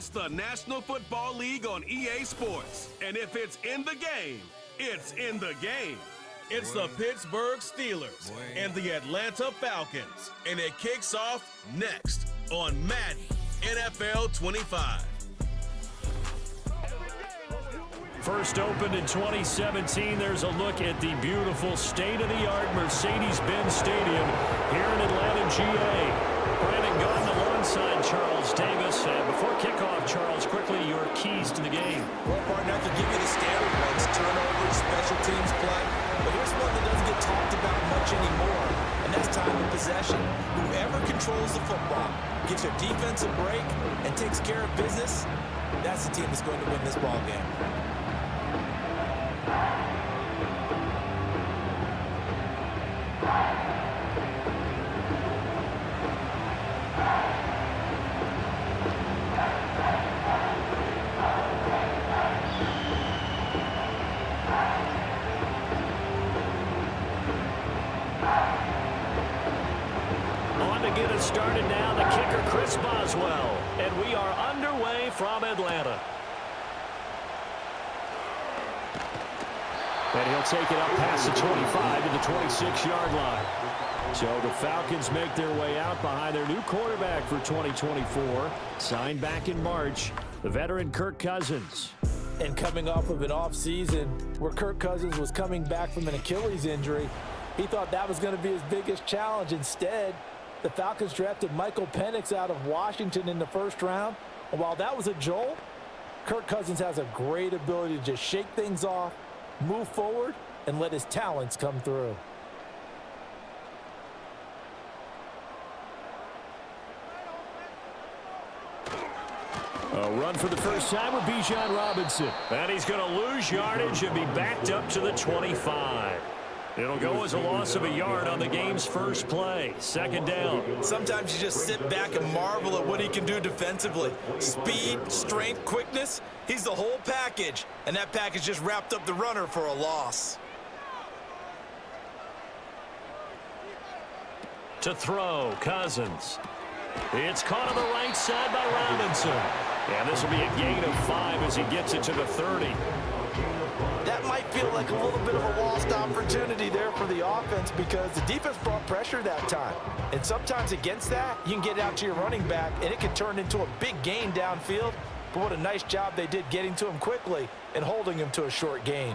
It's the National Football League on EA Sports. And if it's in the game, it's in the game. It's the Pittsburgh Steelers and the Atlanta Falcons. And it kicks off next on Madden NFL 25. First opened in 2017, there's a look at the beautiful state-of-the-art Mercedes-Benz Stadium here in Atlanta, GA. Brandon Gordon alongside Charles Davis. And before kickoff, Charles, quickly your keys to the game. Well, partner, I can give you the standard ones, turnovers, special teams play. But here's one that doesn't get talked about much anymore, and that's time of possession. Whoever controls the football, gets your defense a break, and takes care of business, that's the team that's going to win this ball game. Get us started now, the kicker Chris Boswell, and we are underway from Atlanta. And he'll take it up past the 25 to the 26-yard line. So the Falcons make their way out behind their new quarterback for 2024, signed back in March, the veteran Kirk Cousins. And coming off of an offseason where Kirk Cousins was coming back from an Achilles injury, he thought that was going to be his biggest challenge. Instead, the Falcons drafted Michael Penix out of Washington in the first round. And while that was a jolt, Kirk Cousins has a great ability to just shake things off, move forward, and let his talents come through. A run for the first time with Bijan Robinson. And he's going to lose yardage and be backed up to the 25. It'll go as a loss of a yard on the game's first play. Second down. Sometimes you just sit back and marvel at what he can do defensively. Speed, strength, quickness, he's the whole package. And that package just wrapped up the runner for a loss. To throw, Cousins. It's caught on the right side by Robinson. And this will be a gain of 5 as he gets it to the 30. That might feel like a little bit of a lost opportunity there for the offense because the defense brought pressure that time. And sometimes against that, you can get out to your running back, and it can turn into a big gain downfield. But what a nice job they did getting to him quickly and holding him to a short gain.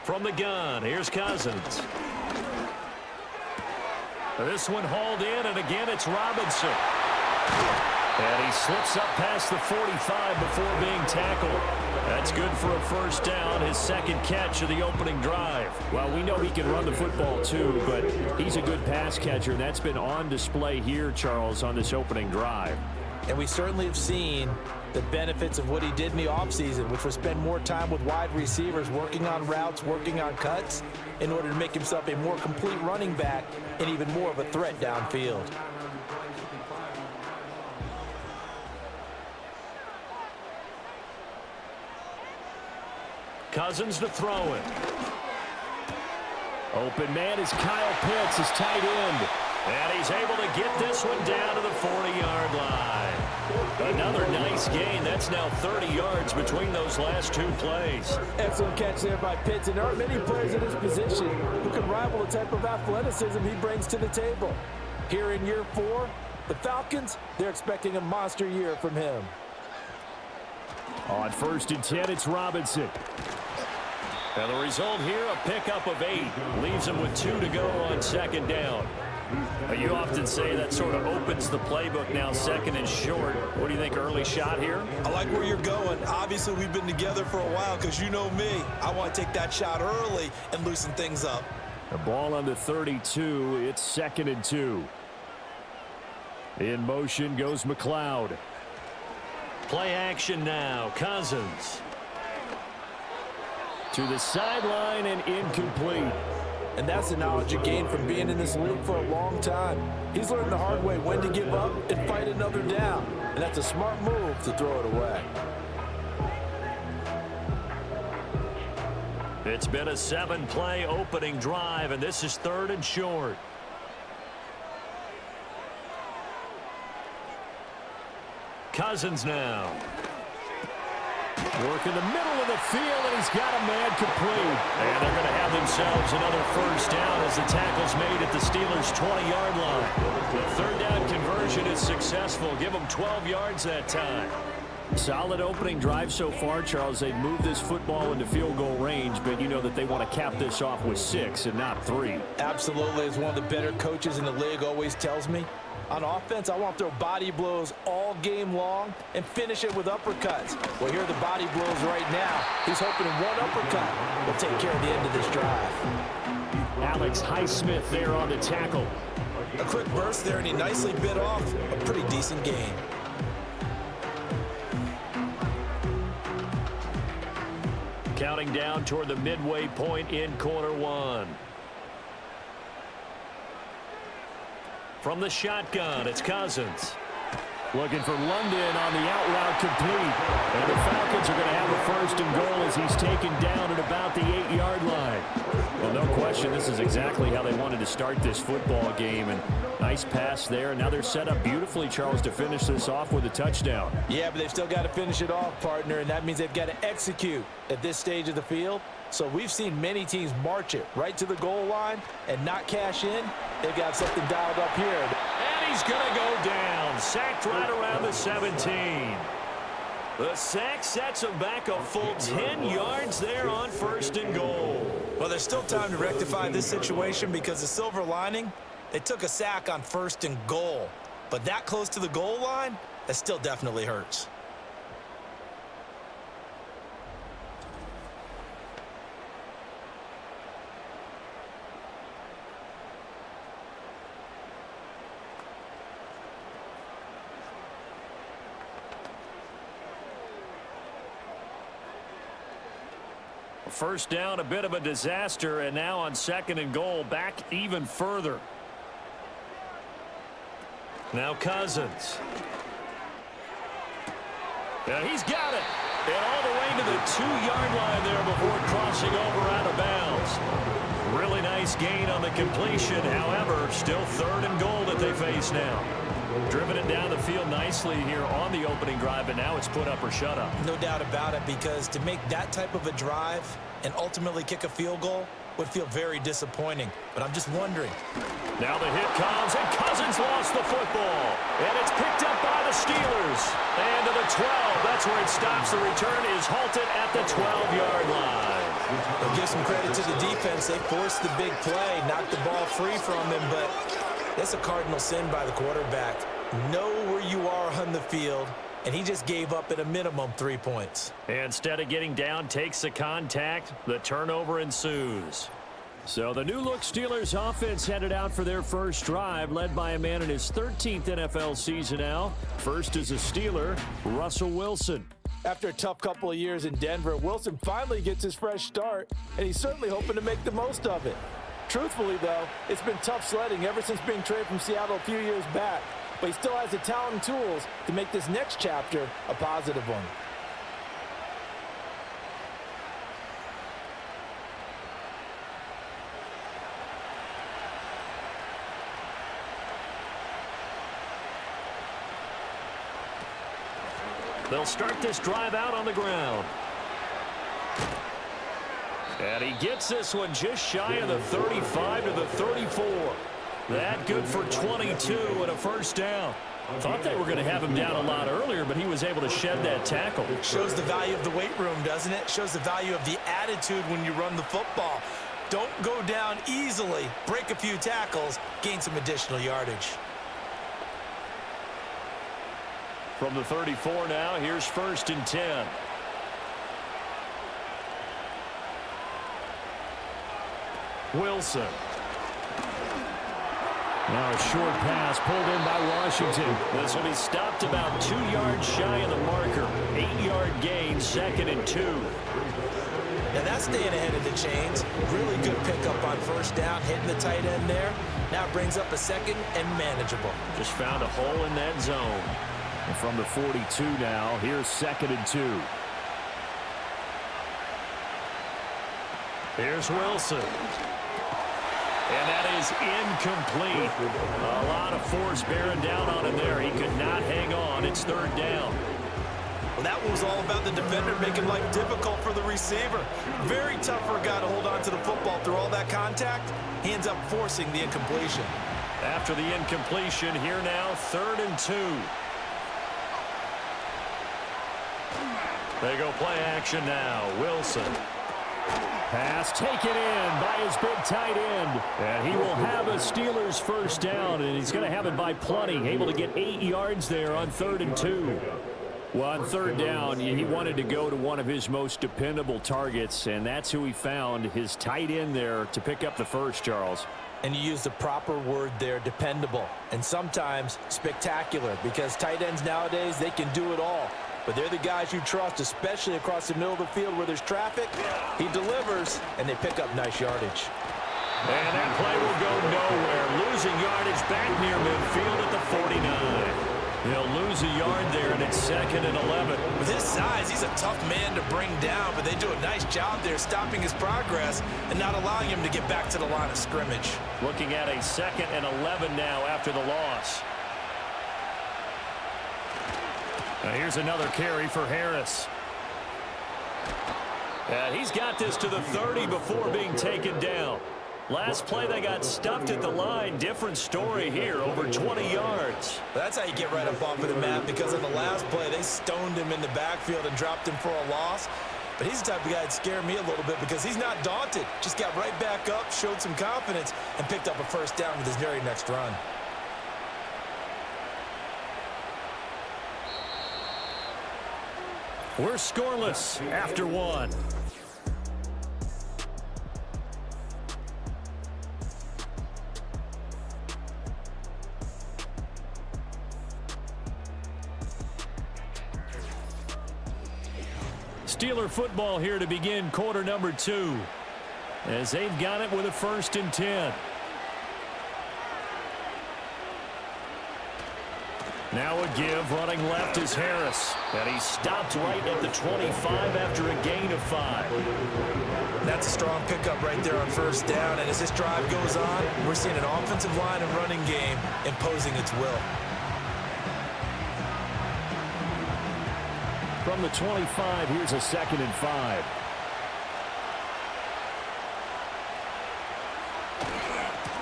From the gun, here's Cousins. This one hauled in, and again it's Robinson. And he slips up past the 45 before being tackled. That's good for a first down, his second catch of the opening drive. Well, we know he can run the football too, but he's a good pass catcher, and that's been on display here, Charles, on this opening drive. And we certainly have seen the benefits of what he did in the offseason, which was spend more time with wide receivers, working on routes, working on cuts, in order to make himself a more complete running back and even more of a threat downfield. Cousins to throw it. Open man is Kyle Pitts, his tight end. And he's able to get this one down to the 40-yard line. Another nice gain. That's now 30 yards between those last two plays. Excellent catch there by Pitts. And there aren't many players in his position who can rival the type of athleticism he brings to the table. Here in year 4, the Falcons, they're expecting a monster year from him. On 1st and 10, it's Robinson. And the result here, a pickup of 8. Leaves him with 2 to go on second down. You often say that sort of opens the playbook now, 2nd and short. What do you think, early shot here? I like where you're going. Obviously, we've been together for a while because you know me. I want to take that shot early and loosen things up. The ball on the 32. It's 2nd and 2. In motion goes McLeod. Play action now. Cousins. To the sideline and incomplete. And that's the knowledge you gain from being in this league for a long time. He's learned the hard way when to give up and fight another down. And that's a smart move to throw it away. It's been a 7-play opening drive, and this is 3rd and short. Cousins now. Work in the middle of the field, and he's got a man complete. And they're going to have themselves another first down as the tackle's made at the Steelers' 20-yard line. The third down conversion is successful. Give them 12 yards that time. Solid opening drive so far, Charles. They've moved this football into field goal range, but you know that they want to cap this off with 6 and not 3. Absolutely. As one of the better coaches in the league always tells me, on offense, I want to throw body blows all game long and finish it with uppercuts. Well, here are the body blows right now. He's hoping one uppercut will take care of the end of this drive. Alex Highsmith there on the tackle. A quick burst there, and he nicely bit off a pretty decent gain. Counting down toward the midway point in quarter one. From the shotgun, it's Cousins. Looking for London on the out route complete. And the Falcons are going to have a first and goal as he's taken down at about the 8-yard line. Well, no question, this is exactly how they wanted to start this football game. And nice pass there. And now they're set up beautifully, Charles, to finish this off with a touchdown. Yeah, but they've still got to finish it off, partner, and that means they've got to execute at this stage of the field. So we've seen many teams march it right to the goal line and not cash in. They've got something dialed up here. And he's going to go down. Sacked right around the 17. The sack sets him back a full 10 yards there on first and goal. Well, there's still time to rectify this situation because the silver lining, they took a sack on first and goal. But that close to the goal line, that still definitely hurts. First down, a bit of a disaster, and now on second and goal, back even further. Now Cousins. And he's got it. And all the way to the 2-yard line there before crossing over out of bounds. Really nice gain on the completion. However, still third and goal that they face now. Driven it down the field nicely here on the opening drive, and now it's put up or shut up. No doubt about it, because to make that type of a drive and ultimately kick a field goal would feel very disappointing. But I'm just wondering. Now the hit comes, and Cousins lost the football. And it's picked up by the Steelers. And to the 12. That's where it stops. The return is halted at the 12-yard line. I'll give some credit to the defense. They forced the big play, knocked the ball free from him, but that's a cardinal sin by the quarterback. Know where you are on the field, and he just gave up at a minimum 3 points. Instead of getting down, takes the contact. The turnover ensues. So the new-look Steelers offense headed out for their first drive, led by a man in his 13th NFL season now. First is a Steeler, Russell Wilson. After a tough couple of years in Denver, Wilson finally gets his fresh start, and he's certainly hoping to make the most of it. Truthfully, though, it's been tough sledding ever since being traded from Seattle a few years back, but he still has the talent and tools to make this next chapter a positive one. They'll start this drive out on the ground. And he gets this one just shy of the 35 to the 34. That good for 22 and a first down. Thought they were going to have him down a lot earlier, but he was able to shed that tackle. Shows the value of the weight room, doesn't it? Shows the value of the attitude when you run the football. Don't go down easily. Break a few tackles. Gain some additional yardage. From the 34 now, here's first and 10. Wilson. Now a short pass pulled in by Washington. This will be stopped about 2 yards shy of the marker. 8-yard gain, second and 2. Now that's staying ahead of the chains. Really good pickup on first down, hitting the tight end there. Now it brings up a second and manageable. Just found a hole in that zone. And from the 42 now, here's second and 2. Here's Wilson. And that is incomplete. A lot of force bearing down on him there. He could not hang on. It's third down. Well, that was all about the defender making life difficult for the receiver. Very tough for a guy to hold on to the football through all that contact. He ends up forcing the incompletion. After the incompletion, here now, 3rd and 2. They go play action now. Wilson. Pass taken in by his big tight end. And he will have a Steelers first down, and he's going to have it by plenty. Able to get 8 yards there on 3rd and 2. Well, on 3rd down, he wanted to go to one of his most dependable targets, and that's who he found, his tight end there, to pick up the first, Charles. And you use the proper word there, dependable, and sometimes spectacular, because tight ends nowadays, they can do it all. But they're the guys you trust, especially across the middle of the field where there's traffic. He delivers, and they pick up nice yardage. And that play will go nowhere. Losing yardage back near midfield at the 49. He'll lose a yard there, and it's 2nd and 11. With his size, he's a tough man to bring down, but they do a nice job there stopping his progress and not allowing him to get back to the line of scrimmage. Looking at a 2nd and 11 now after the loss. Now here's another carry for Harris. And he's got this to the 30 before being taken down. Last play, they got stuffed at the line. Different story here, over 20 yards. That's how you get right up off of the mat, because on the last play, they stoned him in the backfield and dropped him for a loss. But he's the type of guy that scared me a little bit because he's not daunted. Just got right back up, showed some confidence, and picked up a first down with his very next run. We're scoreless after 1. Steeler football here to begin quarter number 2, as they've got it with a 1st and 10. Now a give, running left is Harris, and he stopped right at the 25 after a gain of 5. That's a strong pickup right there on first down, and as this drive goes on, we're seeing an offensive line and running game imposing its will. From the 25, here's a 2nd and 5.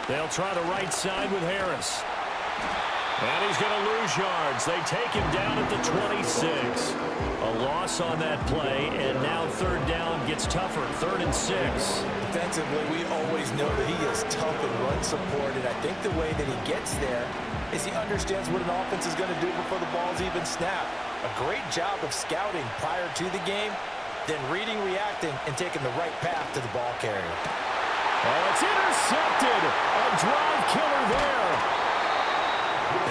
They'll try the right side with Harris. And he's going to lose yards. They take him down at the 26. A loss on that play, and now 3rd down gets tougher. 3rd and 6. Defensively, we always know that he is tough and run support, and I think the way that he gets there is he understands what an offense is going to do before the ball's even snapped. A great job of scouting prior to the game, then reading, reacting, and taking the right path to the ball carrier. Oh, it's intercepted. A drive killer there.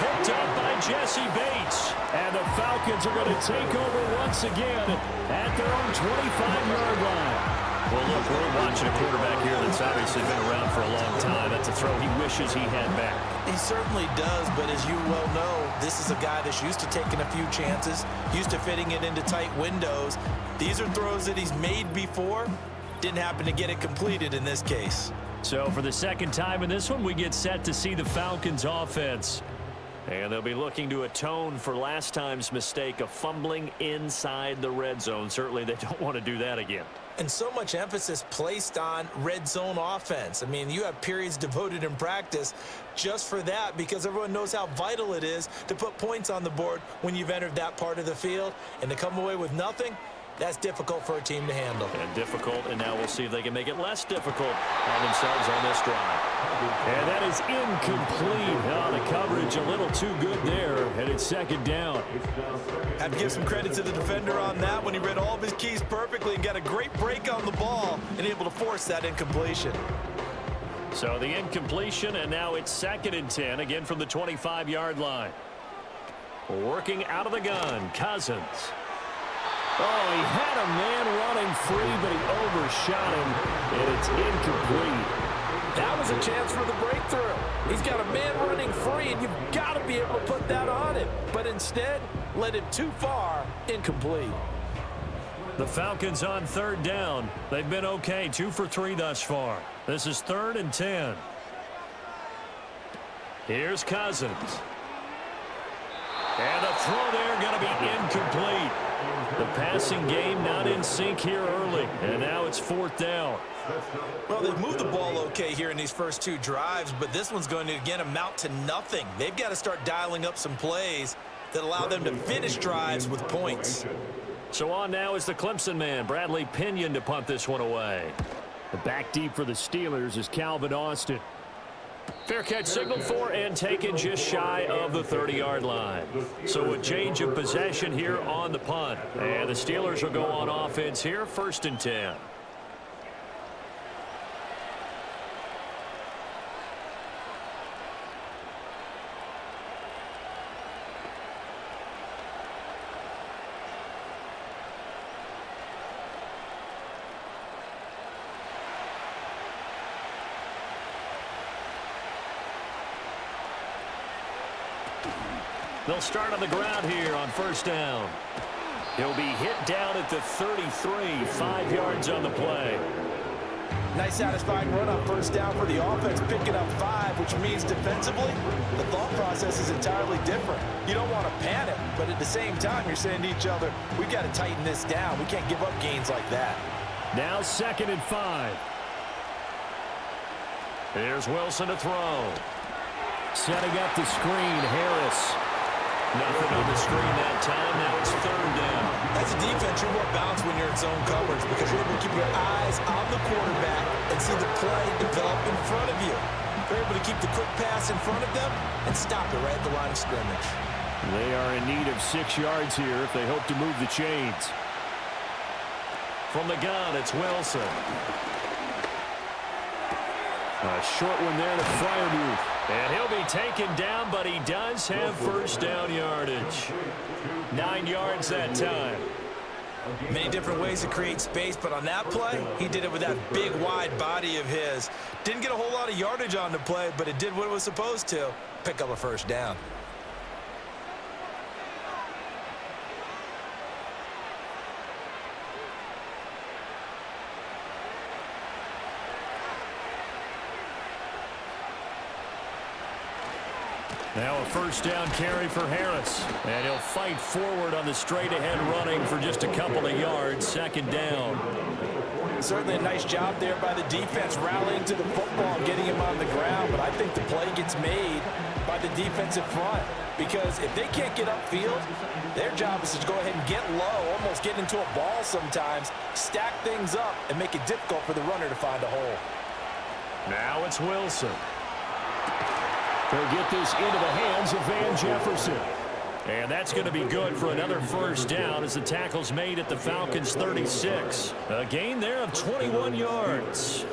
Picked up by Jesse Bates. And the Falcons are going to take over once again at their own 25-yard line. Well, look, we're watching a quarterback here that's obviously been around for a long time. That's a throw he wishes he had back. He certainly does, but as you well know, this is a guy that's used to taking a few chances, used to fitting it into tight windows. These are throws that he's made before. Didn't happen to get it completed in this case. So for the 2nd time in this one, we get set to see the Falcons offense. And they'll be looking to atone for last time's mistake of fumbling inside the red zone. Certainly they don't want to do that again. And so much emphasis placed on red zone offense. I mean, you have periods devoted in practice just for that, because everyone knows how vital it is to put points on the board when you've entered that part of the field. And to come away with nothing, that's difficult for a team to handle. And difficult, and now we'll see if they can make it less difficult on themselves on this drive. And that is incomplete. Oh, the coverage a little too good there, and it's 2nd down. Have to give some credit to the defender on that when he read all of his keys perfectly and got a great break on the ball and able to force that incompletion. So the incompletion, and now it's 2nd and 10, again from the 25-yard line. Working out of the gun, Cousins. Oh, he had a man running free, but he overshot him, and it's incomplete. That was a chance for the breakthrough. He's got a man running free, and you've got to be able to put that on him. But instead, led it too far, incomplete. The Falcons on 3rd down. They've been okay, 2 for 3 thus far. This is 3rd and 10. Here's Cousins. And the throw there going to be incomplete. The passing game not in sync here early, and now it's 4th down. Well, they've moved the ball okay here in these first 2 drives, but this one's going to, again, amount to nothing. They've got to start dialing up some plays that allow them to finish drives with points. So on now is the Clemson man, Bradley Pinion, to punt this one away. The back deep for the Steelers is Calvin Austin. Fair catch signaled for and taken just shy of the 30-yard line. So a change of possession here on the punt. And the Steelers will go on offense here, 1st and 10. They'll start on the ground here on 1st down. He'll be hit down at the 33, 5 yards on the play. Nice satisfying run on 1st down for the offense, picking up 5, which means defensively, the thought process is entirely different. You don't want to panic, but at the same time, you're saying to each other, we've got to tighten this down. We can't give up gains like that. Now 2nd and 5. Here's Wilson to throw. Setting up the screen, Harris. Nothing on the screen that time. Now it's 3rd down. As a defense, you're more balanced when you're in zone coverage because you're able to keep your eyes on the quarterback and see the play develop in front of you. You're able to keep the quick pass in front of them and stop it right at the line of scrimmage. They are in need of 6 yards here if they hope to move the chains. From the gun, it's Wilson. A short one there to Freiermuth. And he'll be taken down, but he does have 1st down yardage. 9 yards that time. Many different ways to create space, but on that play, he did it with that big, wide body of his. Didn't get a whole lot of yardage on the play, but it did what it was supposed to, pick up a 1st down. Now a 1st down carry for Harris. And he'll fight forward on the straight-ahead running for just a couple of yards. 2nd down. Certainly a nice job there by the defense rallying to the football and getting him on the ground. But I think the play gets made by the defensive front. Because if they can't get upfield, their job is to go ahead and get low, almost get into a ball sometimes, stack things up, and make it difficult for the runner to find a hole. Now it's Wilson. They'll get this into the hands of Van Jefferson. And that's going to be good for another 1st down as the tackle's made at the Falcons' 36. A gain there of 21 yards.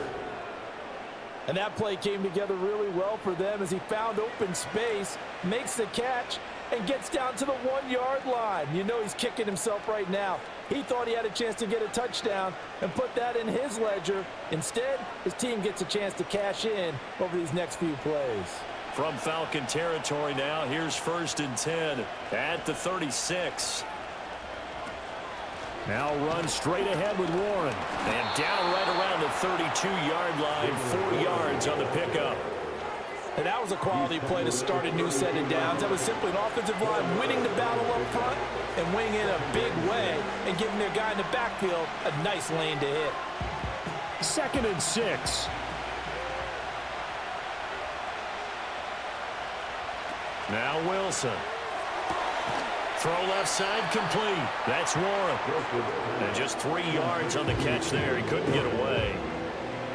And that play came together really well for them as he found open space, makes the catch, and gets down to the 1-yard line. You know he's kicking himself right now. He thought he had a chance to get a touchdown and put that in his ledger. Instead, his team gets a chance to cash in over these next few plays. From Falcon territory now, here's 1st and 10 at the 36. Now run straight ahead with Warren. And down right around the 32-yard line, 4 yards on the pickup. And that was a quality play to start a new set of downs. That was simply an offensive line winning the battle up front and winning in a big way and giving their guy in the backfield a nice lane to hit. 2nd and 6. Now Wilson. Throw left side complete. That's Warren. And just 3 yards on the catch there. He couldn't get away.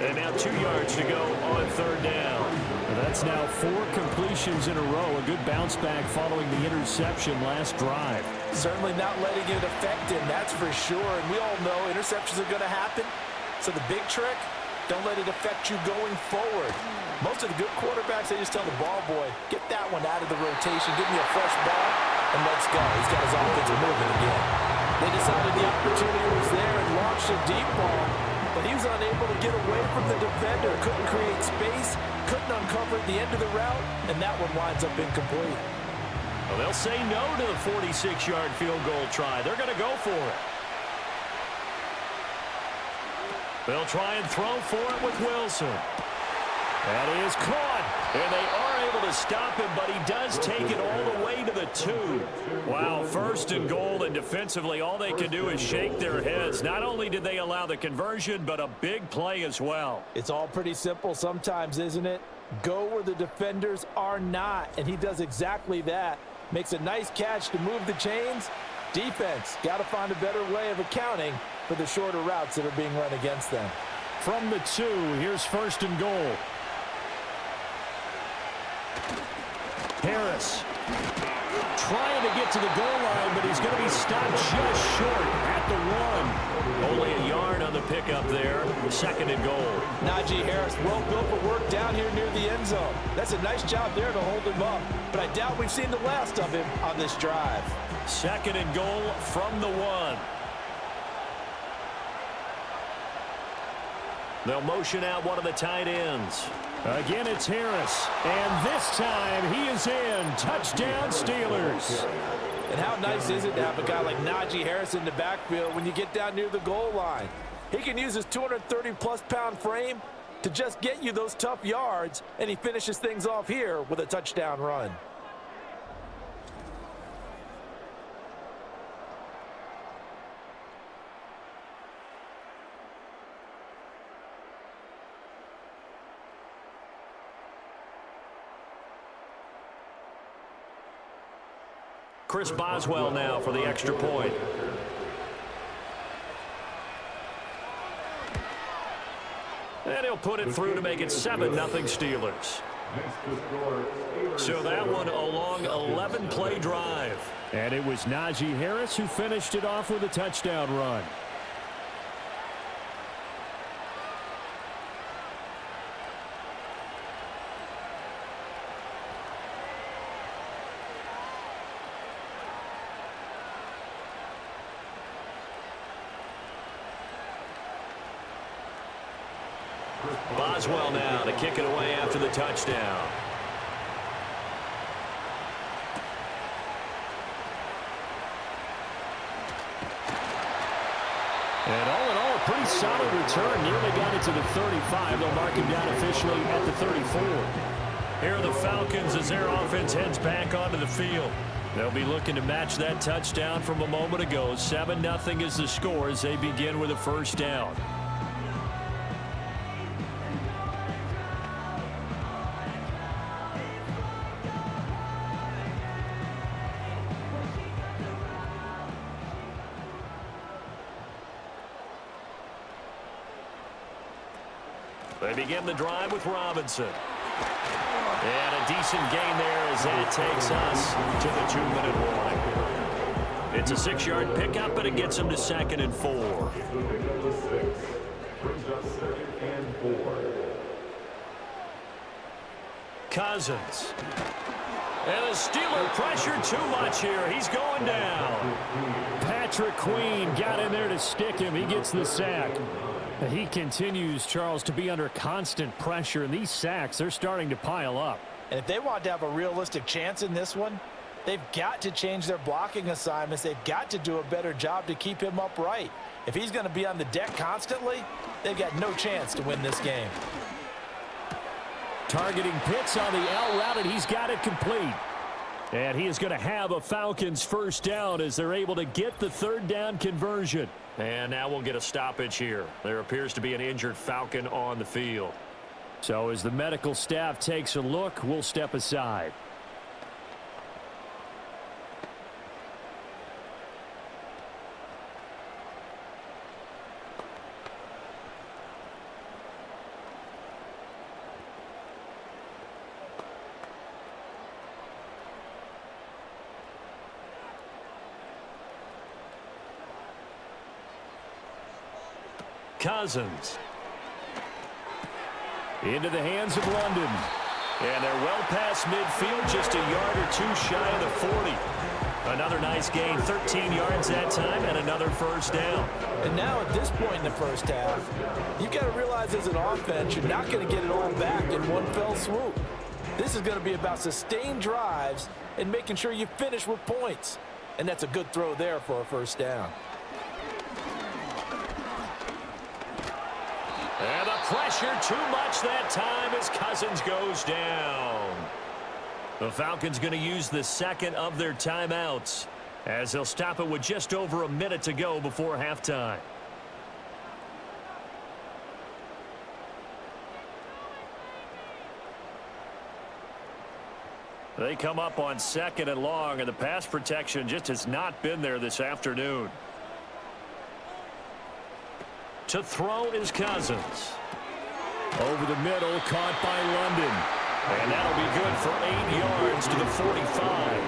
And now 2 yards to go on 3rd down. That's now 4 completions in a row. A good bounce back following the interception last drive. Certainly not letting it affect him, that's for sure. And we all know interceptions are going to happen. So the big trick, don't let it affect you going forward. Most of the good quarterbacks, they just tell the ball boy, get that one out of the rotation, give me a fresh ball, and let's go. He's got his offense moving again. They decided the opportunity was there and launched a deep ball, but he was unable to get away from the defender, couldn't create space, couldn't uncover at the end of the route, and that one winds up incomplete. Well, they'll say no to the 46-yard field goal try. They're going to go for it. They'll try and throw for it with Wilson. That is caught, and they are able to stop him, but he does take it all the way to the 2. Wow, first and goal, and defensively, all they can do is shake their heads. Not only did they allow the conversion, but a big play as well. It's all pretty simple sometimes, isn't it? Go where the defenders are not, and he does exactly that. Makes a nice catch to move the chains. Defense, got to find a better way of accounting for the shorter routes that are being run against them. From the 2, here's first and goal. Harris trying to get to the goal line, but he's going to be stopped just short at the 1. Only a yard on the pickup there. Second and goal. Najee Harris, well built for work down here near the end zone. That's a nice job there to hold him up, but I doubt we've seen the last of him on this drive. Second and goal from the 1. They'll motion out one of the tight ends. Again, it's Harris. And this time, he is in. Touchdown, Steelers. And how nice is it to have a guy like Najee Harris in the backfield when you get down near the goal line? He can use his 230-plus pound frame to just get you those tough yards, and he finishes things off here with a touchdown run. Chris Boswell now for the extra point. And he'll put it through to make it 7-0 Steelers. So that one a long 11-play drive. And it was Najee Harris who finished it off with a touchdown run. Boswell now to kick it away after the touchdown. And all in all, a pretty solid return. Nearly got it to the 35. They'll mark him down officially at the 34. Here are the Falcons as their offense heads back onto the field. They'll be looking to match that touchdown from a moment ago. 7-0 is the score as they begin with a first down. They begin the drive with Robinson. And a decent gain there as that takes us to the 2-minute warning. It's a 6-yard pickup, but it gets them to 2nd and 4. Cousins. And the Steeler pressure too much here. He's going down. Patrick Queen got in there to stick him. He gets the sack. He continues, Charles, to be under constant pressure, and these sacks, they're starting to pile up. And if they want to have a realistic chance in this one, they've got to change their blocking assignments. They've got to do a better job to keep him upright. If he's going to be on the deck constantly, they've got no chance to win this game. Targeting Pitts on the L route, and he's got it complete. And he is going to have a Falcons first down as they're able to get the 3rd down conversion. And now we'll get a stoppage here. There appears to be an injured Falcon on the field. So as the medical staff takes a look, we'll step aside. Cousins. Into the hands of London. And they're well past midfield, just a yard or two shy of the 40. Another nice gain, 13 yards that time, and another first down. And now at this point in the first half, you've got to realize as an offense, you're not going to get it all back in one fell swoop. This is going to be about sustained drives and making sure you finish with points. And that's a good throw there for a first down. And the pressure too much that time as Cousins goes down. The Falcons going to use the second of their timeouts as they'll stop it with just over a minute to go before halftime. They come up on 2nd and long, and the pass protection just has not been there this afternoon. To throw is Cousins. Over the middle, caught by London. And that'll be good for 8 yards to the 45.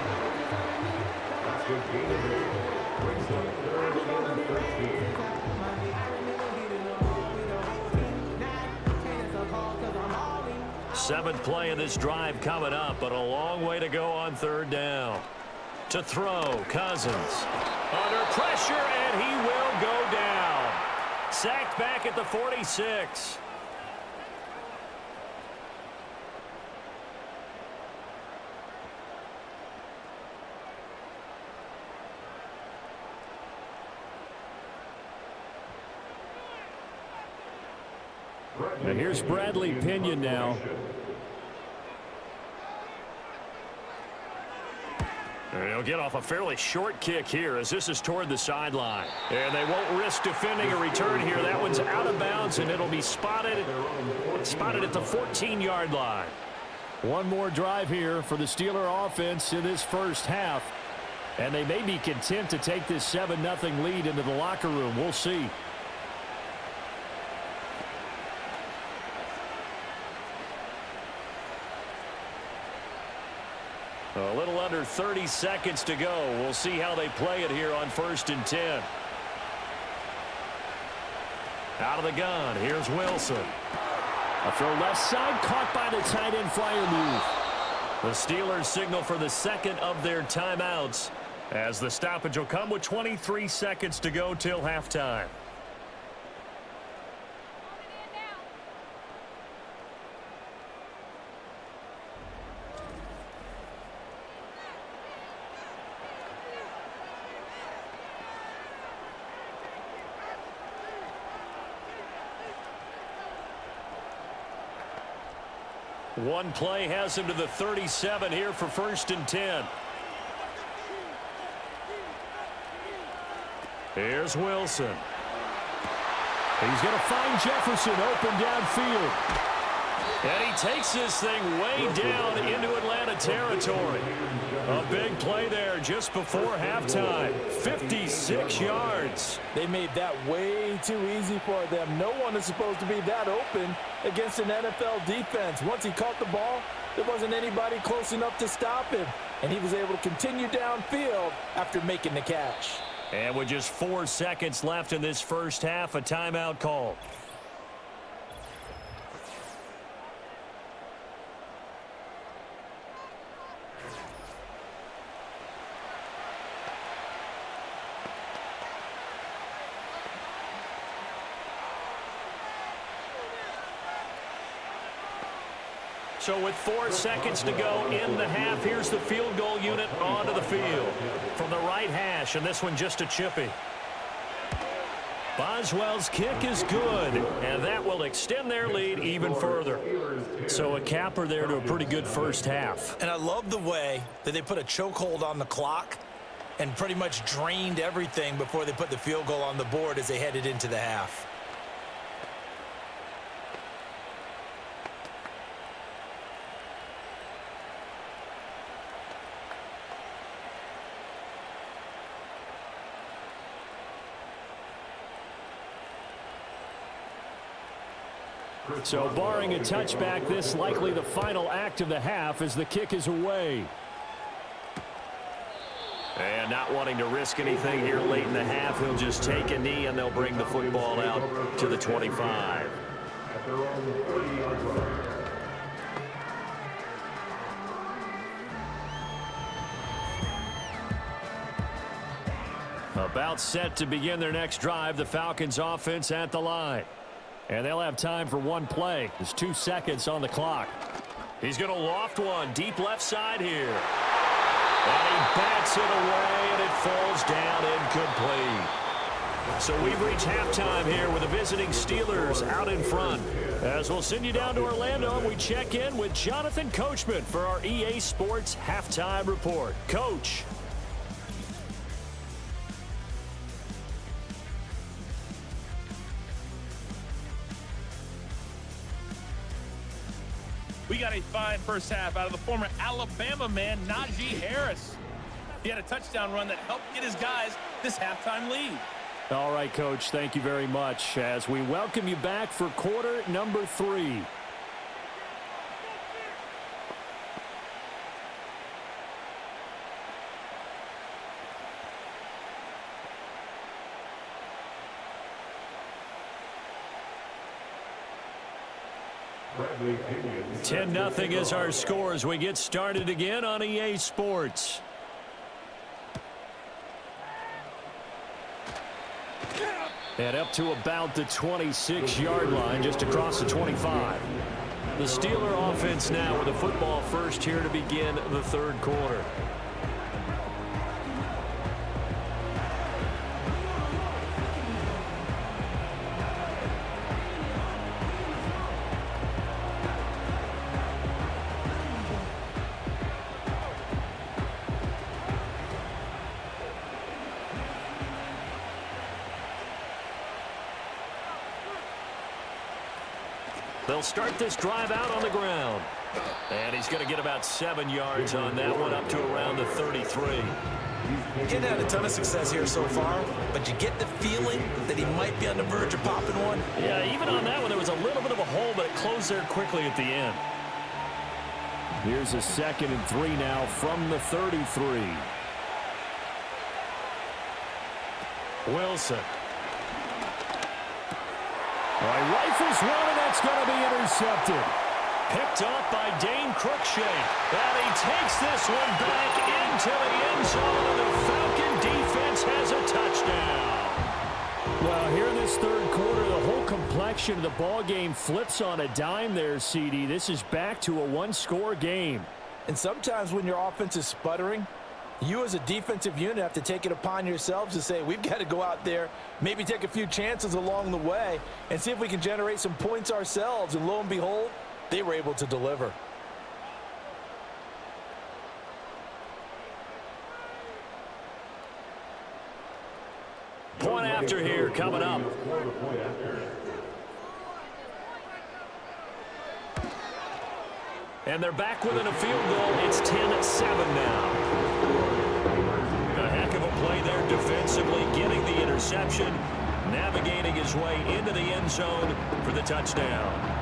Seventh play of this drive coming up, but a long way to go on 3rd down. To throw, Cousins. Under pressure, and he will go down. Sacked back at the 46. And here's Bradley Pinion now. And he'll get off a fairly short kick here as this is toward the sideline. And they won't risk defending a return here. That one's out of bounds, and it'll be spotted at the 14-yard line. One more drive here for the Steeler offense in this first half. And they may be content to take this 7-0 lead into the locker room. We'll see. A little under 30 seconds to go. We'll see how they play it here on 1st and 10. Out of the gun, here's Wilson. A throw left side, caught by the tight end flyer move. The Steelers signal for the second of their timeouts as the stoppage will come with 23 seconds to go till halftime. One play has him to the 37 here for 1st and 10. Here's Wilson. He's going to find Jefferson open downfield. And he takes this thing way down into Atlanta territory. A big play there just before halftime. 56 yards. They made that way too easy for them. No one is supposed to be that open against an NFL defense. Once he caught the ball, there wasn't anybody close enough to stop him. And he was able to continue downfield after making the catch. And with just 4 seconds left in this first half, a timeout call. So with 4 seconds to go in the half, here's the field goal unit onto the field from the right hash, and this one just a chippy. Boswell's kick is good, and that will extend their lead even further. So a capper there to a pretty good first half. And I love the way that they put a chokehold on the clock and pretty much drained everything before they put the field goal on the board as they headed into the half. So barring a touchback, this likely the final act of the half as the kick is away. And not wanting to risk anything here late in the half, he'll just take a knee and they'll bring the football out to the 25. About set to begin their next drive, the Falcons offense at the line. And they'll have time for one play. There's 2 seconds on the clock. He's going to loft one deep left side here. And he bats it away, and it falls down incomplete. So we've reached halftime here with the visiting Steelers out in front. As we'll send you down to Orlando, and we check in with Jonathan Coachman for our EA Sports Halftime Report. Coach. We got a fine first half out of the former Alabama man, Najee Harris. He had a touchdown run that helped get his guys this halftime lead. All right, Coach, thank you very much as we welcome you back for quarter number 3. Ten 10-0 is our score as we get started again on EA Sports. And up to about the 26-yard line, just across the 25. The Steeler offense now with the football first here to begin the third quarter. They'll start this drive out on the ground. And he's going to get about 7 yards on that one, up to around the 33. Getting had a ton of success here so far, but you get the feeling that he might be on the verge of popping one. Yeah, even on that one, there was a little bit of a hole, but it closed there quickly at the end. Here's a 2nd and 3 now from the 33. Wilson. All right, rifles one, and that's going to be intercepted. Picked off by Dane Cruikshank. And he takes this one back into the end zone, and the Falcon defense has a touchdown. Well, here in this third quarter, the whole complexion of the ball game flips on a dime there, CD. This is back to a one-score game. And sometimes when your offense is sputtering, you as a defensive unit have to take it upon yourselves to say, we've got to go out there, maybe take a few chances along the way, and see if we can generate some points ourselves. And lo and behold, they were able to deliver. Point after here coming up. And they're back within a field goal. It's 10-7 now. A heck of a play there defensively, getting the interception, navigating his way into the end zone for the touchdown.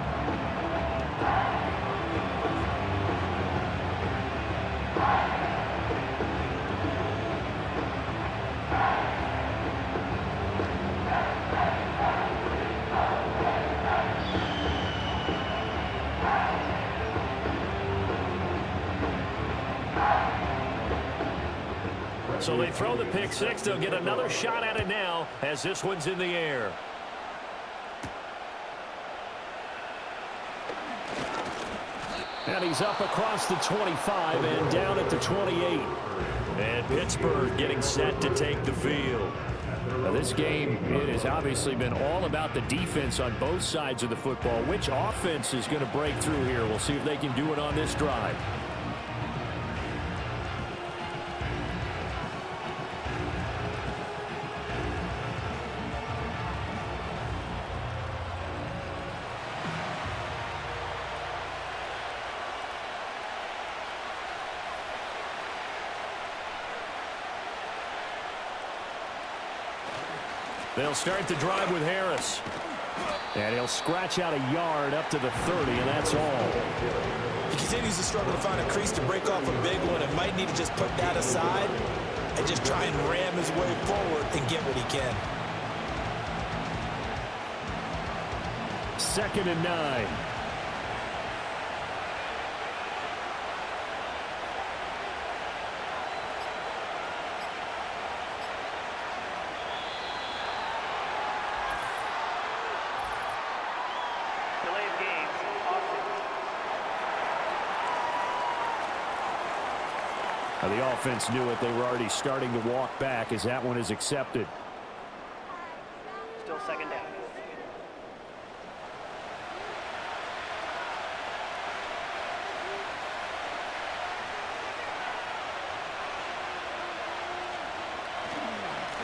So they throw the pick six. They'll get another shot at it now as this one's in the air. And he's up across the 25 and down at the 28. And Pittsburgh getting set to take the field. Now this game, it has obviously been all about the defense on both sides of the football. Which offense is going to break through here? We'll see if they can do it on this drive. They'll start the drive with Harris. And he'll scratch out a yard up to the 30, and that's all. He continues to struggle to find a crease to break off a big one and might need to just put that aside and just try and ram his way forward and get what he can. 2nd and 9. The offense knew it. They were already starting to walk back as that one is accepted. second down.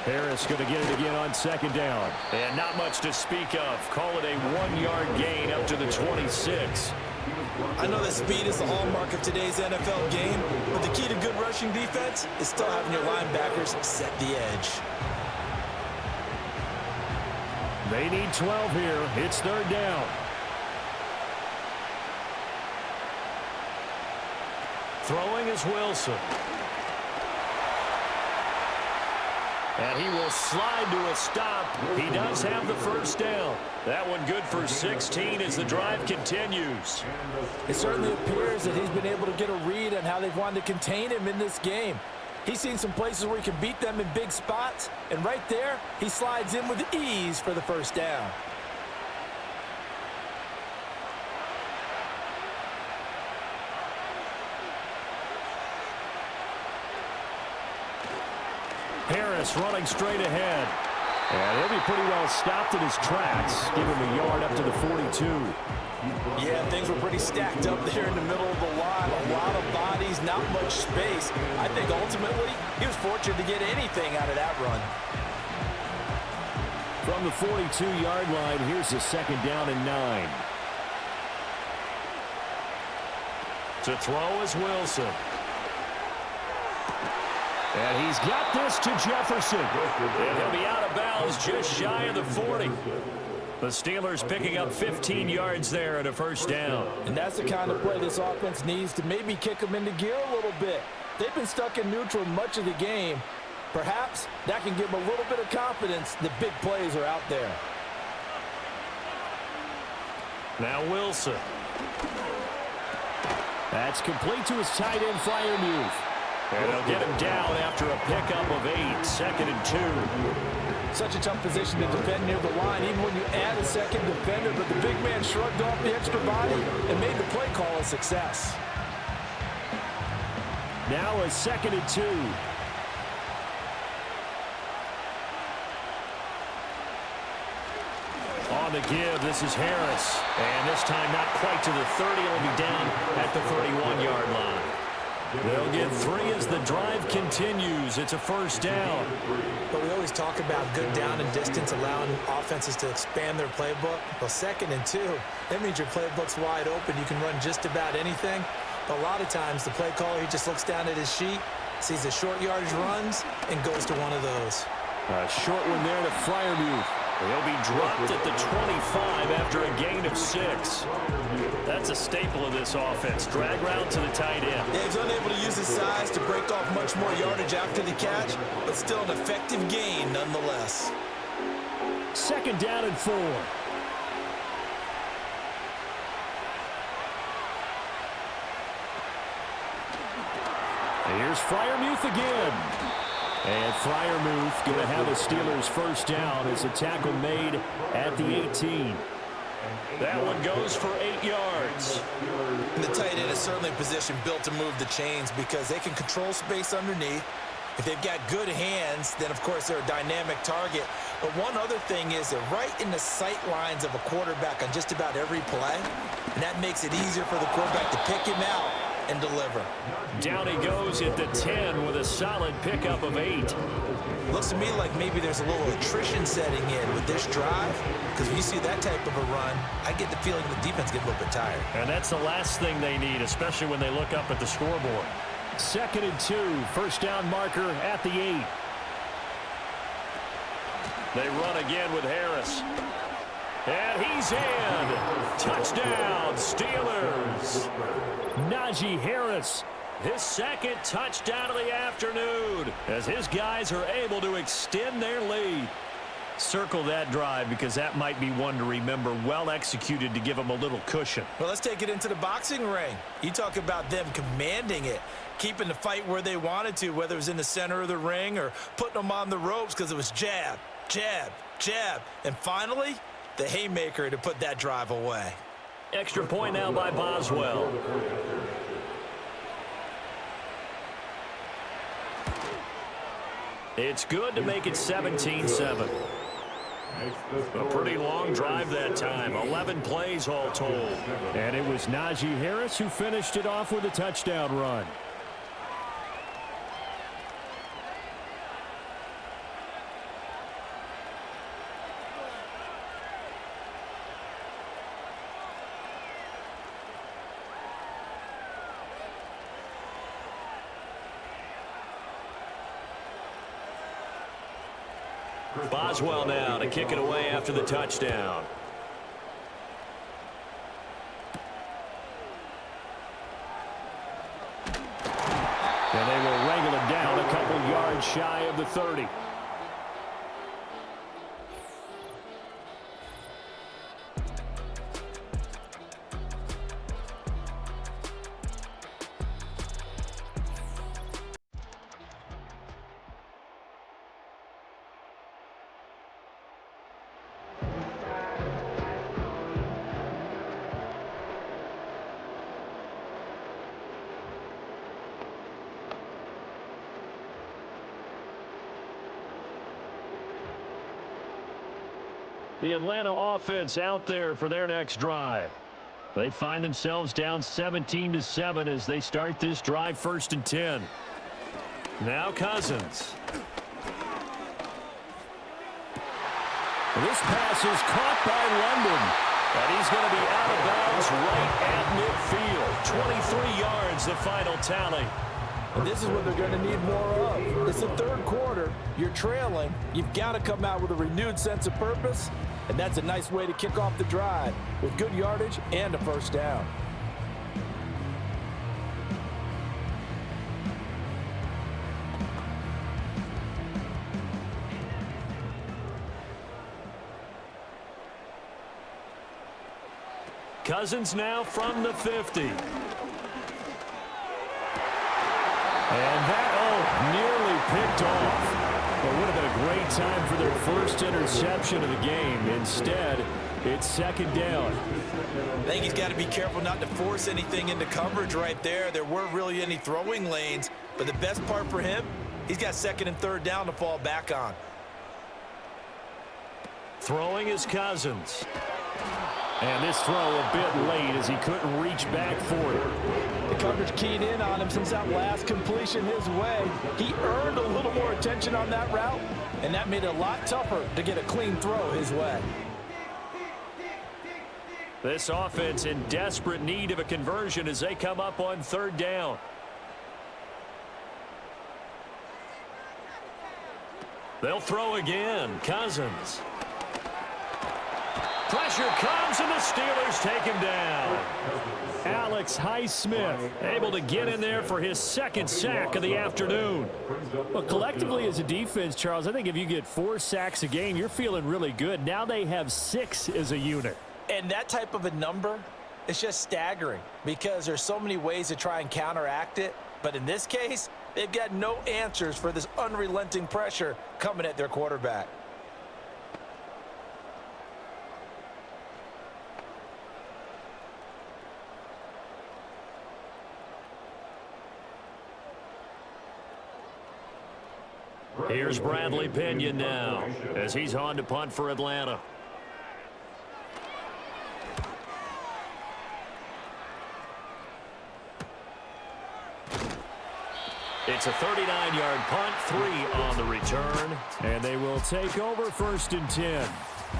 Harris going to get it again on second down. And not much to speak of. Call it a 1-yard gain up to the 26. I know that speed is the hallmark of today's NFL game, but the key to good rushing defense is still having your linebackers set the edge. They need 12 here. It's third down. Throwing is Wilson. And he will slide to a stop. He does have the first down. That one good for 16 as the drive continues. It certainly appears that he's been able to get a read on how they've wanted to contain him in this game. He's seen some places where he can beat them in big spots, and right there, he slides in with ease for the first down. Harris running straight ahead. And he'll be pretty well stopped in his tracks. Give him a yard up to the 42. Yeah, things were pretty stacked up there in the middle of the line. A lot of bodies, not much space. I think ultimately he was fortunate to get anything out of that run. From the 42-yard line, here's the second down and 9. To throw is Wilson. And he's got this to Jefferson. And he'll be out of bounds just shy of the 40. The Steelers picking up 15 yards there at a first down. And that's the kind of play this offense needs to maybe kick them into gear a little bit. They've been stuck in neutral much of the game. Perhaps that can give them a little bit of confidence that big plays are out there. Now Wilson. That's complete to his tight end, Freiermuth. And they'll get him down after a pickup of 8, second and 2. Such a tough position to defend near the line, even when you add a second defender, but the big man shrugged off the extra body and made the play call a success. Now a second and 2. On the give, this is Harris. And this time not quite to the 30. It'll be down at the 31-yard line. They'll get 3 as the drive continues. It's a first down. But we always talk about good down and distance, allowing offenses to expand their playbook. Well, second and 2, that means your playbook's wide open. You can run just about anything. But a lot of times, the play caller, he just looks down at his sheet, sees the short yardage runs, and goes to one of those. A short one there to Freiermuth. He'll be dropped at the 25 after a gain of 6. That's a staple of this offense. Drag route to the tight end. Yeah, he's unable to use his size to break off much more yardage after the catch, but still an effective gain nonetheless. Second down and 4. Here's Freiermuth again. And Freiermuth going to have a Steelers first down as a tackle made at the 18. That one goes for 8 yards. And the tight end is certainly a position built to move the chains because they can control space underneath. If they've got good hands, then of course they're a dynamic target. But one other thing is they're right in the sight lines of a quarterback on just about every play. And that makes it easier for the quarterback to pick him out and deliver. Down he goes at the 10 with a solid pickup of 8. Looks to me like maybe there's a little attrition setting in with this drive, because when you see that type of a run, I get the feeling the defense gets a little bit tired. And that's the last thing they need, especially when they look up at the scoreboard. Second and 2, first down marker at the 8. They run again with Harris. And he's in. Touchdown, Steelers. Najee Harris, his second touchdown of the afternoon as his guys are able to extend their lead. Circle that drive because that might be one to remember. Well executed to give them a little cushion. Well, let's take it into the boxing ring. You talk about them commanding it, keeping the fight where they wanted to, whether it was in the center of the ring or putting them on the ropes because it was jab, jab, jab. And finally, the haymaker to put that drive away. Extra point now by Boswell. It's good to make it 17-7. A pretty long drive that time. 11 plays all told. And it was Najee Harris who finished it off with a touchdown run. Boswell now to kick it away after the touchdown. And they will wrangle it down a couple yards shy of the 30. The Atlanta offense out there for their next drive. They find themselves down 17-7 as they start this drive 1st and 10. Now Cousins. This pass is caught by London. And he's going to be out of bounds right at midfield. 23 yards the final tally. And this is what they're going to need more of. It's the 3rd quarter. You're trailing. You've got to come out with a renewed sense of purpose. And that's a nice way to kick off the drive with good yardage and a 1st down. Cousins now from the 50. And that, nearly picked off. It would have been a great time for their first interception of the game. Instead, it's 2nd down. I think he's got to be careful not to force anything into coverage right there. There weren't really any throwing lanes, but the best part for him, he's got 2nd and 3rd down to fall back on. Throwing is Cousins. And this throw a bit late as he couldn't reach back for it. The coverage keyed in on him since that last completion his way. He earned a little more attention on that route, and that made it a lot tougher to get a clean throw his way. This offense in desperate need of a conversion as they come up on 3rd down. They'll throw again. Cousins. Pressure comes, and the Steelers take him down. Alex Highsmith able to get in there for his 2nd sack of the afternoon. Well, collectively as a defense, Charles, I think if you get 4 sacks a game, you're feeling really good. Now they have 6 as a unit. And that type of a number is just staggering because there's so many ways to try and counteract it. But in this case, they've got no answers for this unrelenting pressure coming at their quarterback. Here's Bradley Pinion now as he's on to punt for Atlanta. It's a 39-yard punt, 3 on the return. And they will take over 1st and 10.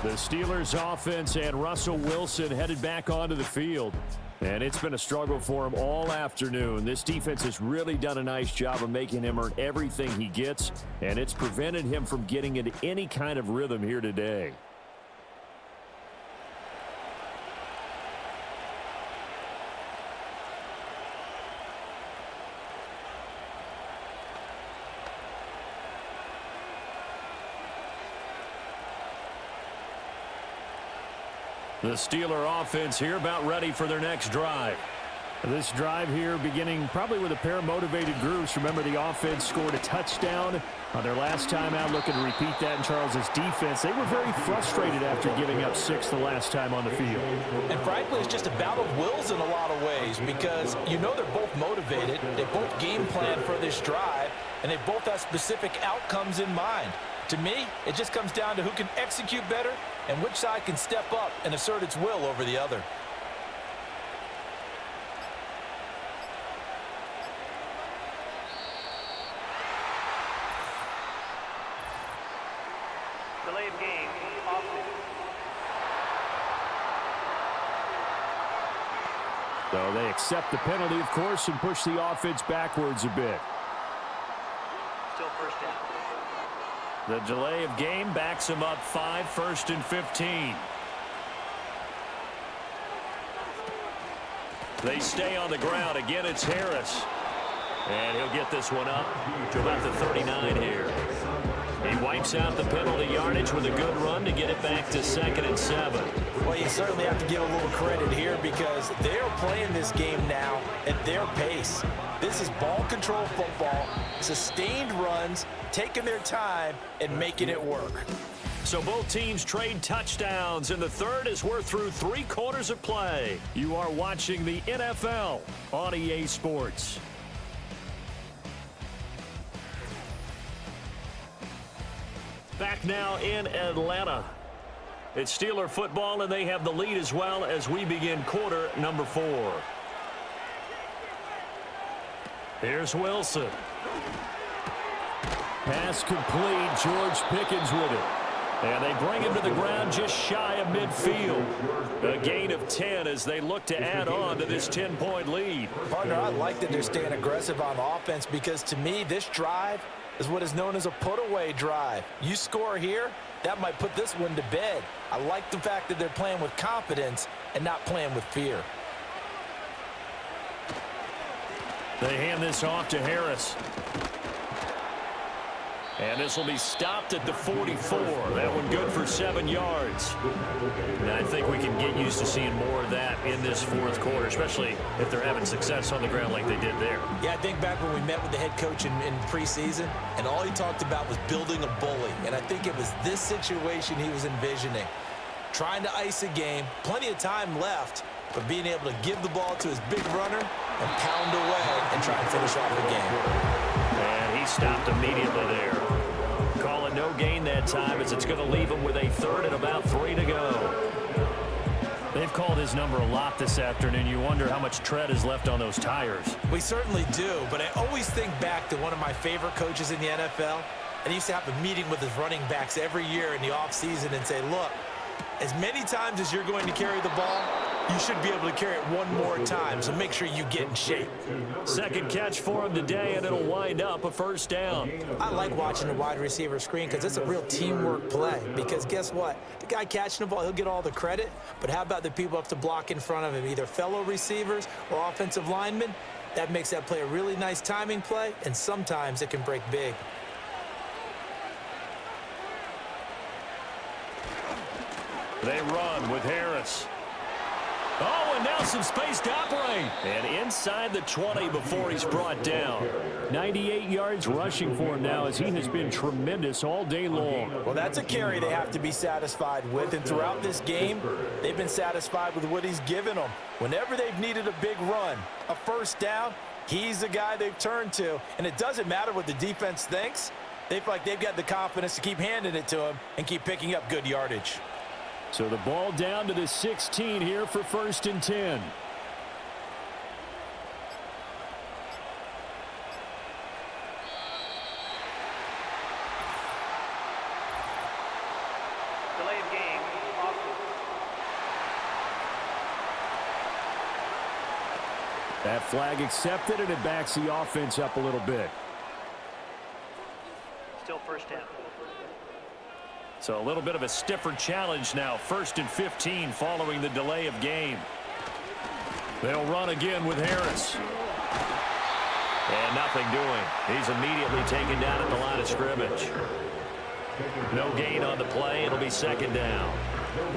The Steelers offense and Russell Wilson headed back onto the field. And it's been a struggle for him all afternoon. This defense has really done a nice job of making him earn everything he gets, and it's prevented him from getting into any kind of rhythm here today. The Steeler offense here about ready for their next drive. This drive here beginning probably with a pair of motivated groups. Remember, the offense scored a touchdown on their last time out, looking to repeat that in Charles's defense. They were very frustrated after giving up 6 the last time on the field. And frankly, it's just a battle of wills in a lot of ways because you know they're both motivated. They both game plan for this drive, and they both have specific outcomes in mind. To me, it just comes down to who can execute better and which side can step up and assert its will over the other. Delay of game, offense. So they accept the penalty, of course, and push the offense backwards a bit. Still first down. The delay of game backs him up 5, 1st and 15. They stay on the ground. Again, it's Harris. And he'll get this one up to about the 39 here. He wipes out the penalty yardage with a good run to get it back to 2nd and 7. Well, you certainly have to give a little credit here because they're playing this game now at their pace. This is ball control football, sustained runs, taking their time and making it work. So both teams trade touchdowns in the third as we're through 3 quarters of play. You are watching the NFL on EA Sports. Back now in Atlanta. It's Steeler football, and they have the lead as well as we begin quarter number 4. Here's Wilson. Pass complete. George Pickens with it. And they bring him to the ground just shy of midfield. A gain of 10 as they look to add on to this 10-point lead. Partner, I like that they're staying aggressive on offense because to me, this drive is what is known as a put-away drive. You score here, that might put this one to bed. I like the fact that they're playing with confidence and not playing with fear. They hand this off to Harris. And this will be stopped at the 44. That one good for 7 yards. And I think we can get used to seeing more of that in this fourth quarter, especially if they're having success on the ground like they did there. Yeah, I think back when we met with the head coach in preseason, and all he talked about was building a bully. And I think it was this situation he was envisioning. Trying to ice a game, plenty of time left, but being able to give the ball to his big runner and pound away and try and finish off the game. And he stopped immediately there. Call it no gain that time as it's going to leave him with a 3rd and about 3 to go. They've called his number a lot this afternoon. You wonder how much tread is left on those tires. We certainly do, but I always think back to one of my favorite coaches in the NFL, and he used to have a meeting with his running backs every year in the offseason and say, look, as many times as you're going to carry the ball, you should be able to carry it one more time, so make sure you get in shape. Second catch for him today, and it'll wind up a 1st down. I like watching the wide receiver screen because it's a real teamwork play. Because guess what? The guy catching the ball, he'll get all the credit, but how about the people up to block in front of him, either fellow receivers or offensive linemen? That makes that play a really nice timing play, and sometimes it can break big. They run with Harris. Oh, and now some space to operate. And inside the 20 before he's brought down. 98 yards rushing for him now as he has been tremendous all day long. Well, that's a carry they have to be satisfied with. And throughout this game, they've been satisfied with what he's given them. Whenever they've needed a big run, a 1st down, he's the guy they've turned to. And it doesn't matter what the defense thinks. They feel like they've got the confidence to keep handing it to him and keep picking up good yardage. So the ball down to the 16 here for 1st and 10. Delay of game, offense. That flag accepted, and it backs the offense up a little bit. Still first down. So a little bit of a stiffer challenge now. 1st and 15 following the delay of game. They'll run again with Harris. And nothing doing. He's immediately taken down at the line of scrimmage. No gain on the play. It'll be 2nd down.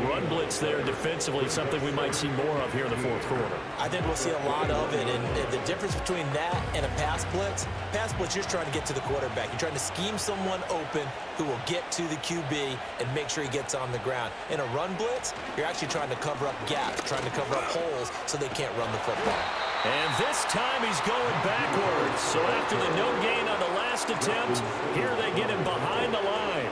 Run blitz there defensively, something we might see more of here in the fourth quarter. I think we'll see a lot of it, and the difference between that and a pass blitz, you're just trying to get to the quarterback. You're trying to scheme someone open who will get to the QB and make sure he gets on the ground. In a run blitz, you're actually trying to cover up gaps, trying to cover up holes so they can't run the football. And this time he's going backwards. So after the no gain on the last attempt, here they get him behind the line.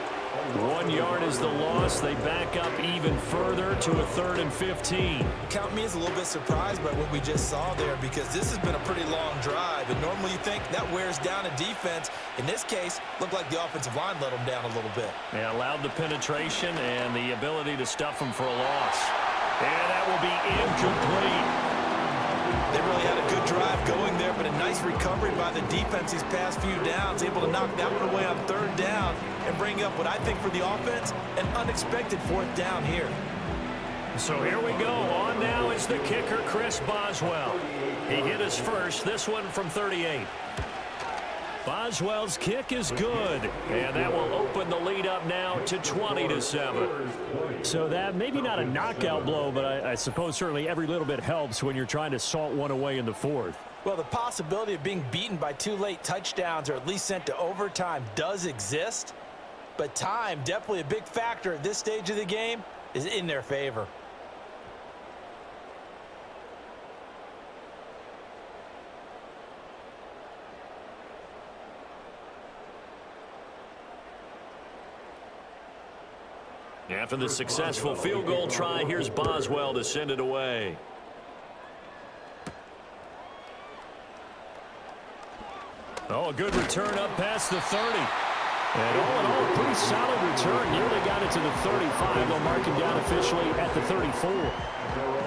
1 yard is the loss. They back up even further to a 3rd and 15. Count me as a little bit surprised by what we just saw there, because this has been a pretty long drive, and normally you think that wears down a defense. In this case, looked like the offensive line let them down a little bit. They allowed the penetration and the ability to stuff them for a loss. And that will be incomplete. They really had a good drive going there, but a nice recovery by the defense these past few downs, able to knock that one away on 3rd down and bring up what I think for the offense, an unexpected 4th down here. So here we go. On now is the kicker, Chris Boswell. He hit his first, this one from 38. Boswell's kick is good, and that will open the lead up now to 20-7. So that maybe not a knockout blow, but I suppose certainly every little bit helps when you're trying to salt one away in the 4th. Well, the possibility of being beaten by 2 late touchdowns or at least sent to overtime does exist, but time, definitely a big factor at this stage of the game, is in their favor. After the successful field goal try, here's Boswell to send it away. Oh, a good return up past the 30. And all in all, a pretty solid return. Nearly got it to the 35. They'll mark him down officially at the 34.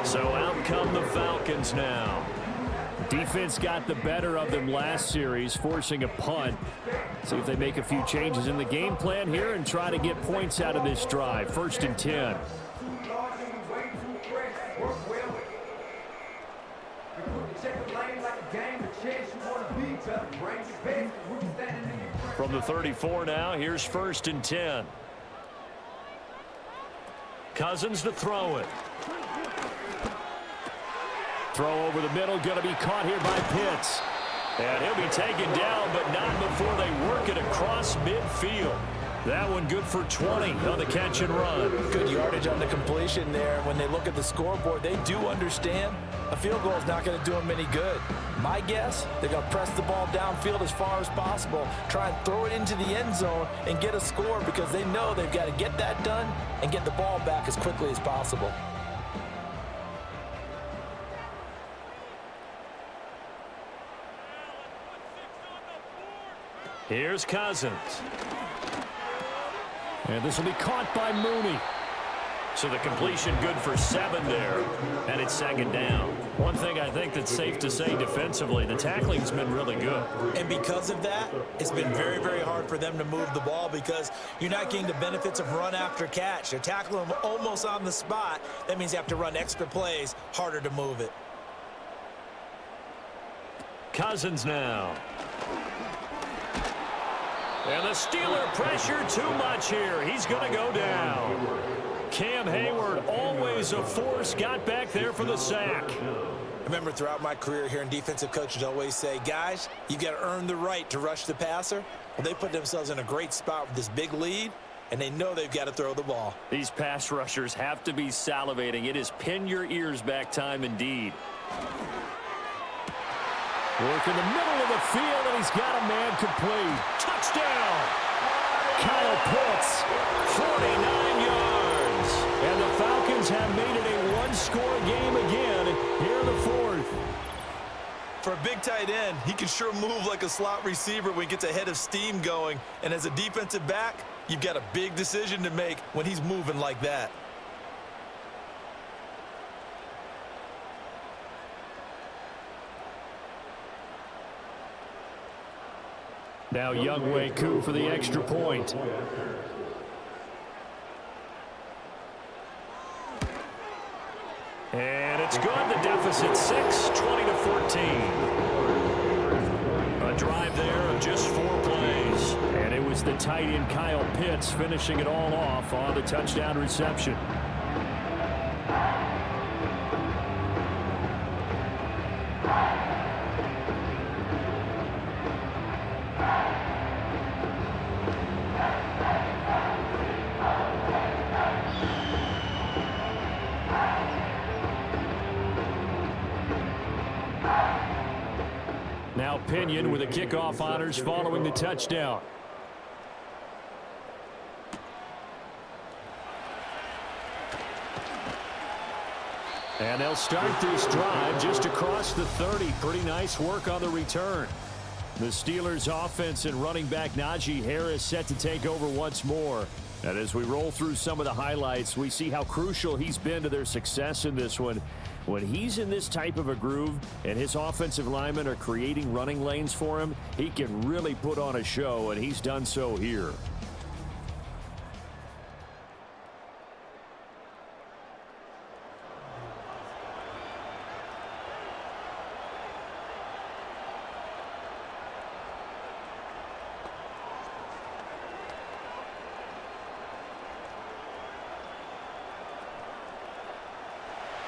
So out come the Falcons now. Defense got the better of them last series, forcing a punt. See if they make a few changes in the game plan here and try to get points out of this drive. 1st and 10. From the 34 now, here's 1st and 10. Cousins to throw it. Throw over the middle, going to be caught here by Pitts. And he'll be taken down, but not before they work it across midfield. That one good for 20 on the catch and run. Good yardage on the completion there. When they look at the scoreboard, they do understand a field goal is not going to do them any good. My guess, they're going to press the ball downfield as far as possible, try and throw it into the end zone and get a score, because they know they've got to get that done and get the ball back as quickly as possible. Here's Cousins. And this will be caught by Mooney. So the completion good for 7 there, and it's 2nd down. One thing I think that's safe to say defensively, the tackling's been really good. And because of that, it's been very, very hard for them to move the ball, because you're not getting the benefits of run after catch. They're tackling them almost on the spot. That means you have to run extra plays, harder to move it. Cousins now. And the Steeler pressure too much here. He's going to go down. Cam Hayward, always a force, got back there for the sack. I remember throughout my career hearing defensive coaches always say, guys, you got to earn the right to rush the passer. Well, they put themselves in a great spot with this big lead, and they know they've got to throw the ball. These pass rushers have to be salivating. It is pin your ears back time indeed. Work in the middle of the field, and he's got a man complete. Touchdown! Kyle Pitts, 49 yards. And the Falcons have made it a one-score game again here in the 4th. For a big tight end, he can sure move like a slot receiver when he gets a head of steam going. And as a defensive back, you've got a big decision to make when he's moving like that. Now Younghoe Koo for the extra point. And it's good. The deficit 6, 20-14. A drive there of just 4 plays. And it was the tight end Kyle Pitts finishing it all off on the touchdown reception. opinion with the kickoff honors following the touchdown. And they'll start this drive just across the 30. Pretty nice work on the return. The Steelers offense and running back Najee Harris set to take over once more. And as we roll through some of the highlights, we see how crucial he's been to their success in this one. When he's in this type of a groove and his offensive linemen are creating running lanes for him, he can really put on a show, and he's done so here.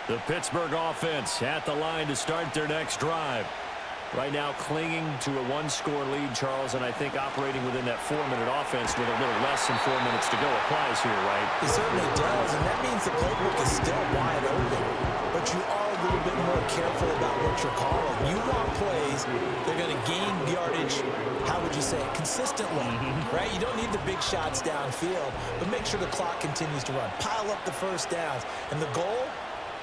The Pittsburgh offense at the line to start their next drive. Right now clinging to a one-score lead, Charles, and I think operating within that 4-minute offense with a little less than 4 minutes to go applies here, right? It certainly does, and that means the playbook is still wide open. But you are a little bit more careful about what you're calling. You want plays, they're going to gain yardage, how would you say it, consistently, right? You don't need the big shots downfield, but make sure the clock continues to run. Pile up the first downs, and the goal?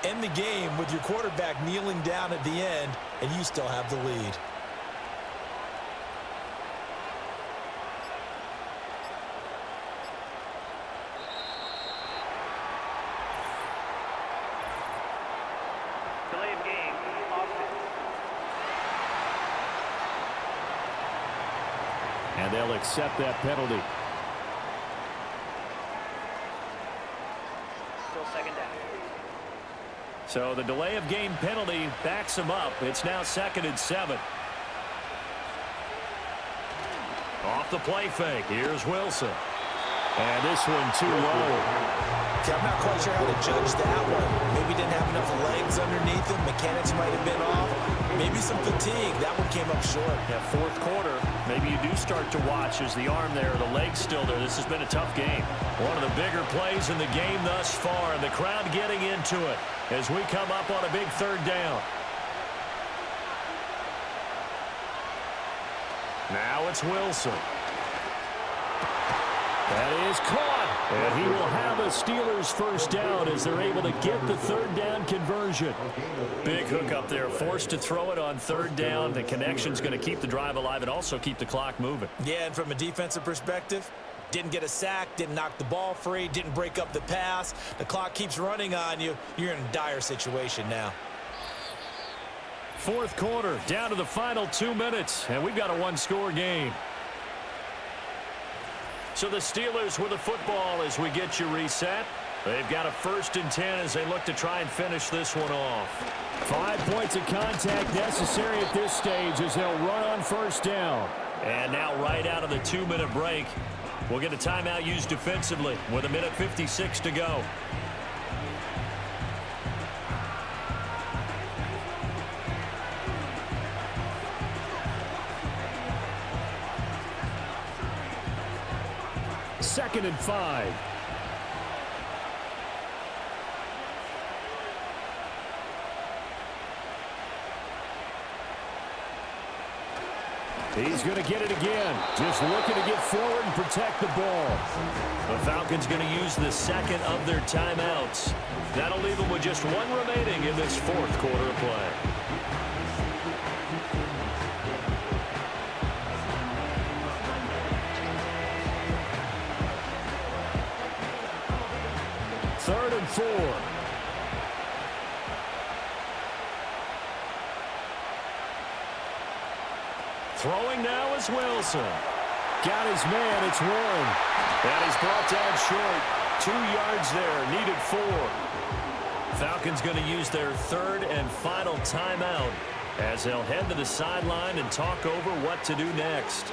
End the game with your quarterback kneeling down at the end, and you still have the lead. Delay of game, offense. And they'll accept that penalty. Still second down. So the delay of game penalty backs him up. It's now 2nd and 7. Off the play fake. Here's Wilson. And this one too low. See, I'm not quite sure how to judge that one. Maybe didn't have enough legs underneath him. Mechanics might have been off. Maybe some fatigue. That one came up short. Yeah, 4th quarter, maybe you do start to watch as the arm there, the leg's still there. This has been a tough game. One of the bigger plays in the game thus far, and the crowd getting into it as we come up on a big 3rd down. Now it's Wilson. That is caught. And he will have a Steelers first down as they're able to get the 3rd down conversion. Big hook up there. Forced to throw it on 3rd down. The connection's going to keep the drive alive and also keep the clock moving. Yeah, and from a defensive perspective, didn't get a sack, didn't knock the ball free, didn't break up the pass. The clock keeps running on you. You're in a dire situation now. 4th quarter, down to the final 2 minutes, and we've got a one-score game. So the Steelers with the football as we get you reset. They've got a 1st and 10 as they look to try and finish this one off. 5 points of contact necessary at this stage as they'll run on 1st down. And now right out of the 2-minute break, we'll get a timeout used defensively with 1:56 to go. Second and 5. He's going to get it again. Just looking to get forward and protect the ball. The Falcons going to use the 2nd of their timeouts. That'll leave them with just 1 remaining in this 4th quarter of play. Third and 4. Throwing now is Wilson. Got his man. It's Warren. And he's brought down short. 2 yards there. Needed 4. Falcons going to use their 3rd and final timeout as they'll head to the sideline and talk over what to do next.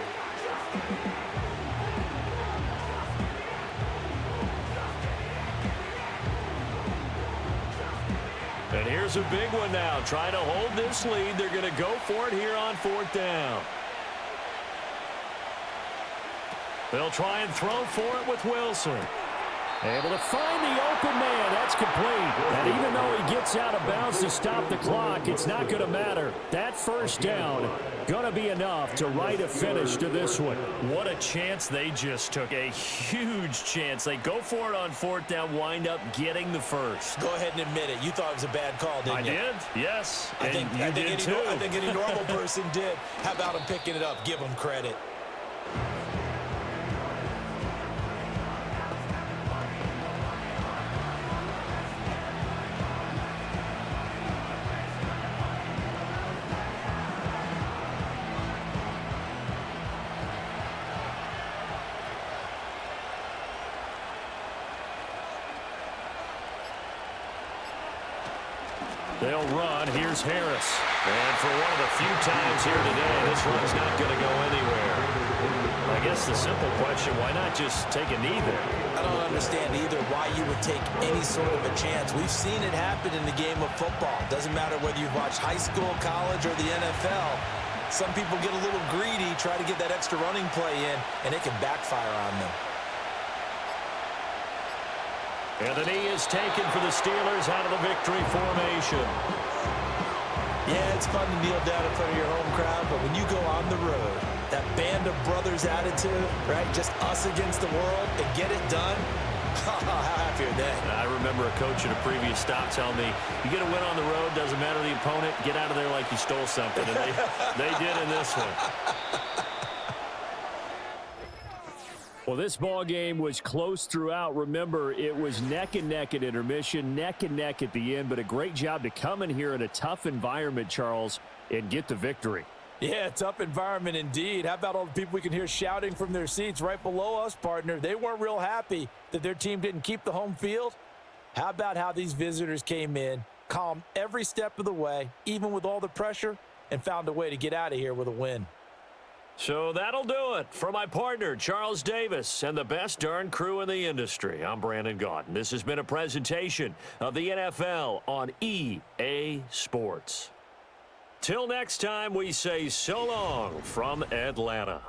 And here's a big one now. Trying to hold this lead. They're going to go for it here on 4th down. They'll try and throw for it with Wilson. Able to find the open man. That's complete. And even though he gets out of bounds to stop the clock, it's not going to matter. That first down going to be enough to write a finish to this one. What a chance they just took. A huge chance. They go for it on fourth down, wind up getting the first. Go ahead and admit it. You thought it was a bad call, didn't you? I did, yes. I think any normal person did. How about him picking it up? Give him credit. They'll run. Here's Harris. And for one of the few times here today, this run's not going to go anywhere. I guess the simple question, why not just take a knee there? I don't understand either why you would take any sort of a chance. We've seen it happen in the game of football. Doesn't matter whether you've watched high school, college, or the NFL. Some people get a little greedy, try to get that extra running play in, and it can backfire on them. And the knee is taken for the Steelers out of the victory formation. Yeah, it's fun to kneel down in front of your home crowd, but when you go on the road, that band of brothers attitude, right, just us against the world, and get it done, how happy are they? I remember a coach at a previous stop telling me, you get a win on the road, doesn't matter the opponent, get out of there like you stole something. And they did in this one. Well, this ball game was close throughout. Remember, it was neck and neck at intermission, neck and neck at the end, but a great job to come in here in a tough environment, Charles, and get the victory. Yeah, tough environment indeed. How about all the people we can hear shouting from their seats right below us, partner? They weren't real happy that their team didn't keep the home field. How about how these visitors came in, calm every step of the way, even with all the pressure, and found a way to get out of here with a win. So that'll do it for my partner, Charles Davis, and the best darn crew in the industry. I'm Brandon Gaudin. This has been a presentation of the NFL on EA Sports. Till next time, we say so long from Atlanta.